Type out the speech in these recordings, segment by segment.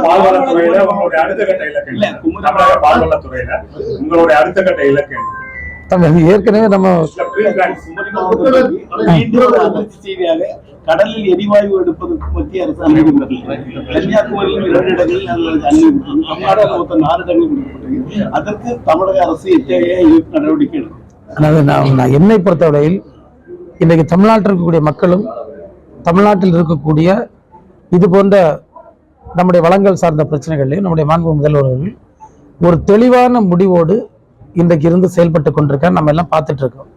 பால்வளத்துறையில உங்களுடைய அடுத்த கட்ட இலக்கு தமிழக பால்வளத்துறையில உங்களுடைய அடுத்த கட்ட இலக்கு ஏற்கனவே நம்ம செய்தியாக கடலில் எரிவாயு எடுப்பதற்கு மத்திய அரசு அனுமதி கன்னியாகுமரியில் 2 இடங்களில் தமிழ்நாடு மொத்தம் 4 இடங்கள் கொடுக்கப்பட்டது. அதற்கு தமிழக அரசு எத்தகைய நடவடிக்கை எடுக்கும்? அதாவது என்னை பொறுத்தவரையில் இன்றைக்கு தமிழ்நாட்டில் இருக்கக்கூடிய மக்களும் தமிழ்நாட்டில் இருக்கக்கூடிய இது போன்ற நம்முடைய வளங்கள் சார்ந்த பிரச்சனைகளையும் நம்முடைய மாண்பு முதல்வர்கள் ஒரு தெளிவான முடிவோடு இன்றைக்கு இருந்து செயல்பட்டு கொண்டிருக்க நம்ம எல்லாம் பார்த்துட்டு இருக்கோம்.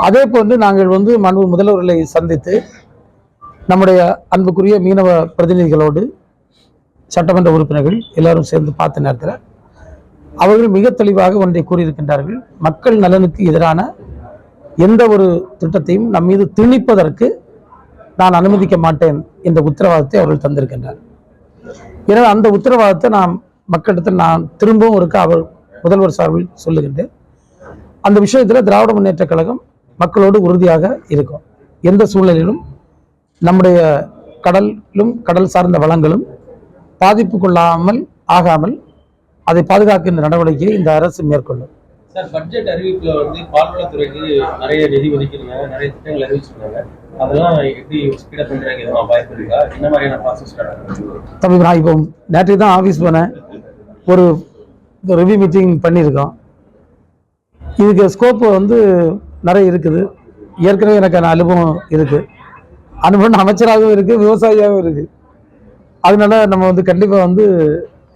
அதே போன்று நாங்கள் மாண்பு முதல்வர்களை சந்தித்து நம்முடைய அன்புக்குரிய மீனவ பிரதிநிதிகளோடு சட்டமன்ற உறுப்பினர்கள் எல்லாரும் சேர்ந்து பார்த்த நேரத்தில் அவர்கள் மிக தெளிவாக ஒன்றை கூறியிருக்கின்றார்கள். மக்கள் நலனுக்கு எதிரான எந்த ஒரு திட்டத்தையும் நம் மீது திணிப்பதற்கு நான் அனுமதிக்க மாட்டேன் என்ற உத்தரவாதத்தை அவர்கள் தந்திருக்கின்றார். எனவே அந்த உத்தரவாதத்தை நான் மக்களிடத்தில் நான் திரும்பவும் இருக்க அவர் முதல்வர் சார்பில் சொல்லுகின்றேன். அந்த விஷயத்தில் திராவிட முன்னேற்ற கழகம் மக்களோடு உறுதியாக இருக்கும். எந்த சூழ்நிலையிலும் நம்முடைய கடலும் கடல் சார்ந்த வளங்களும் பாதிப்புக்குள்ளாமல் ஆகாமல் அதை பாதுகாக்கின்ற நடவடிக்கையை இந்த அரசு மேற்கொள்ளும். சார், பட்ஜெட் அறிவிப்புல பால்வளத்துறைக்கு நிறைய நிதி ஒதுக்கிடுங்க, நிறைய திட்டங்கள் அறிவிச்சிருக்காங்க. அதெல்லாம் எப்படி ஸ்பீடப் பண்றாங்க? எதுவும் வாய்ப்பு இருக்கா? என்ன மாதிரியான ப்ராசஸ் தம்பி, நான் இப்போ நேற்று தான் ஆஃபீஸ் போனேன். ஒரு ரிவ்யூ மீட்டிங் பண்ணியிருக்கோம். இதுக்கு ஸ்கோப்பு நிறைய இருக்குது. ஏற்கனவே எனக்கு அனுபவம் இருக்குது. அனுபவம் அமைச்சராகவும் இருக்குது, விவசாயியாகவும் இருக்குது. அதனால நம்ம கண்டிப்பாக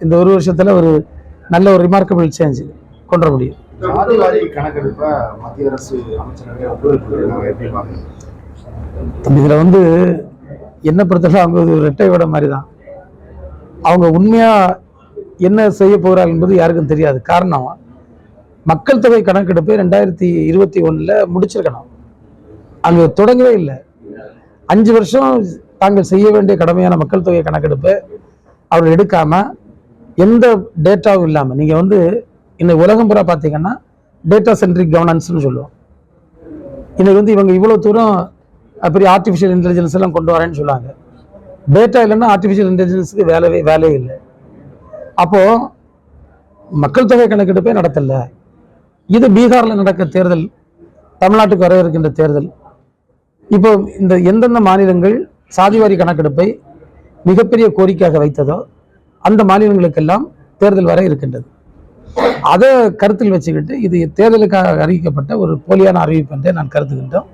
இந்த ஒரு வருஷத்தில் ஒரு நல்ல ஒரு ரிமார்க்கபிள் சேஞ்ச் கொண்டு வர முடியும். இதில் என்ன பொறுத்தவரை அவங்க ஒரு ரெட்டை விட மாதிரி தான். அவங்க உண்மையாக என்ன செய்ய போகிறார்கள் என்பது யாருக்கும் தெரியாது. காரணம், மக்கள் தொகை கணக்கெடுப்பு 2021 முடிச்சிருக்கணும். அங்கே தொடங்கவே இல்லை. 5 வருஷம் தாங்கள் செய்ய வேண்டிய கடமையான மக்கள் தொகை கணக்கெடுப்பை அவர்கள் எடுக்காம எந்த டேட்டாவும் இல்லாமல் நீங்கள் இன்னைக்கு உலகம் பூரா பார்த்தீங்கன்னா டேட்டா சென்ட்ரிக் கவர்னன்ஸ்னு சொல்லுவோம். இன்னைக்கு இவங்க இவ்வளோ தூரம் பெரிய ஆர்டிஃபிஷியல் இன்டெலிஜென்ஸ் எல்லாம் கொண்டு வரேன்னு சொல்லுவாங்க. டேட்டா இல்லைன்னா ஆர்டிஃபிஷியல் இன்டெலிஜென்ஸுக்கு வேலையே இல்லை. அப்போது மக்கள் தொகை கணக்கெடுப்பே நடத்தலை. இது பீகாரில் நடக்க தேர்தல், தமிழ்நாட்டுக்கு வர இருக்கின்ற தேர்தல். இப்போ இந்த எந்தெந்த மாநிலங்கள் சாதிவாரி கணக்கெடுப்பை மிகப்பெரிய கோரிக்கையாக வைத்ததோ அந்த மாநிலங்களுக்கெல்லாம் தேர்தல் வர இருக்கின்றது. அதை கருத்தில் வச்சுக்கிட்டு இது தேர்தலுக்காக அறிவிக்கப்பட்ட ஒரு போலியான அறிவிப்பு என்றே நான் கருதுகின்றோம்.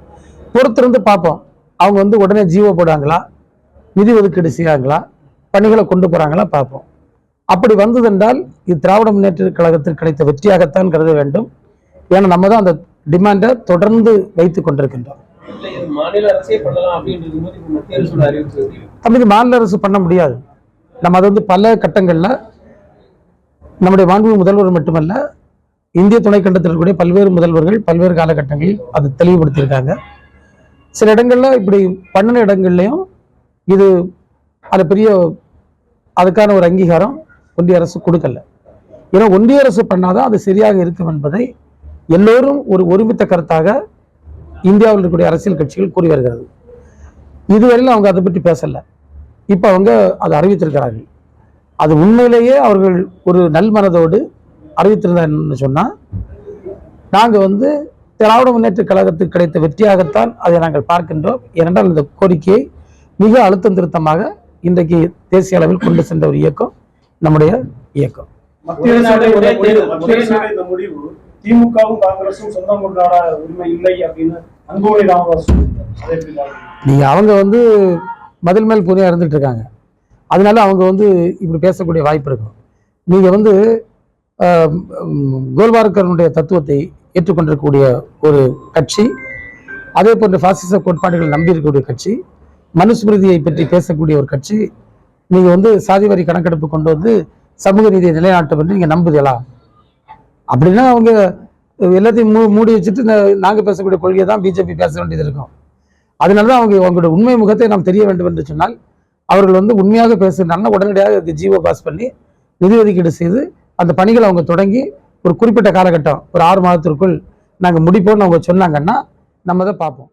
பொறுத்திருந்து பார்ப்போம். அவங்க உடனே ஜீவோ போடுவாங்களா, நிதி ஒதுக்கீடு செய்யாங்களா, பணிகளை கொண்டு போகிறாங்களா பார்ப்போம். அப்படி வந்ததென்றால் இது திராவிட முன்னேற்ற கழகத்திற்கு கிடைத்த வெற்றியாகத்தான் கருத வேண்டும். ஏன்னா நம்ம தான் அந்த டிமாண்டை தொடர்ந்து வைத்துக் கொண்டிருக்கின்றோம். தமிழ் மாநில அரசு பண்ண முடியாது. நம்ம அதை பல கட்டங்களில் நம்முடைய மாண்பு முதல்வர் மட்டுமல்ல, இந்திய துணைக்கண்டத்தில் இருக்கக்கூடிய பல்வேறு முதல்வர்கள் பல்வேறு காலகட்டங்களில் அதை தெளிவுபடுத்தியிருக்காங்க. சில இடங்கள்ல இப்படி பண்ணின இடங்கள்லையும் இது அது பெரிய அதுக்கான ஒரு அங்கீகாரம் ஒன்றிய அரசு கொடுக்கல. ஏன்னா ஒன்றிய அரசு பண்ணாதான் அது சரியாக இருக்கும் என்பதை எல்லோரும் ஒரு ஒருமித்த கருத்தாக இந்தியாவில் இருக்கக்கூடிய அரசியல் கட்சிகள் கூறி வருகிறது. இதுவரையில் அவங்க அதை பற்றி பேசல. இப்போ அவங்க அதை அறிவித்திருக்கிறார்கள். அது உண்மையிலேயே அவர்கள் ஒரு நல்மனதோடு அறிவித்திருந்தான்னு சொன்னால் நாங்கள் திராவிட முன்னேற்ற கழகத்துக்கு கிடைத்த வெற்றியாகத்தான் அதை நாங்கள் பார்க்கின்றோம். ஏனென்றால் இந்த கோரிக்கையை மிக அழுத்தம் திருத்தமாக இன்றைக்கு தேசிய அளவில் கொண்டு சென்ற ஒரு இயக்கம் நம்முடைய இயக்கம். திமுகவும் காங்கிரசும் சொந்தம் கொண்டாட உரிமை இல்லை அப்படின்னு அன்புமணி ராமதாஸ் நீங்க அவங்க மதில் மேல் பூனையா இருந்துட்டு இருக்காங்க. அதனால அவங்க இப்படி பேசக்கூடிய வாய்ப்பு இருக்கும். நீங்க கோல்வார்கருடைய தத்துவத்தை ஏற்றுக்கொண்டிருக்கக்கூடிய ஒரு கட்சி, அதே போன்ற பாசிச கோட்பாடுகள் நம்பி இருக்கக்கூடிய கட்சி, மனுஸ்மிருதியை பற்றி பேசக்கூடிய ஒரு கட்சி, நீங்க சாதிவாரி கணக்கெடுப்பு கொண்டு சமூக நீதியை நிலைநாட்டும் என்று நீங்க நம்புதீங்களா? அப்படின்னா அவங்க எல்லாத்தையும் மூடி வச்சுட்டு நாங்கள் பேசக்கூடிய கொள்கையை தான் பிஜேபி பேச வேண்டியது இருக்கும். அதனாலதான் அவங்களோட உண்மை முகத்தை நாம் தெரிய வேண்டும் என்று சொன்னால் அவர்கள் உண்மையாக பேசுனாங்கன்னா உடனடியாக ஜிஓ பாஸ் பண்ணி நிதி ஒதுக்கீடு செய்து அந்த பணிகளை அவங்க தொடங்கி ஒரு குறிப்பிட்ட காலகட்டம் ஒரு 6 மாதத்திற்குள் நாங்கள் முடிப்போம்னு அவங்க சொன்னாங்கன்னா நம்ம தான் பார்ப்போம்.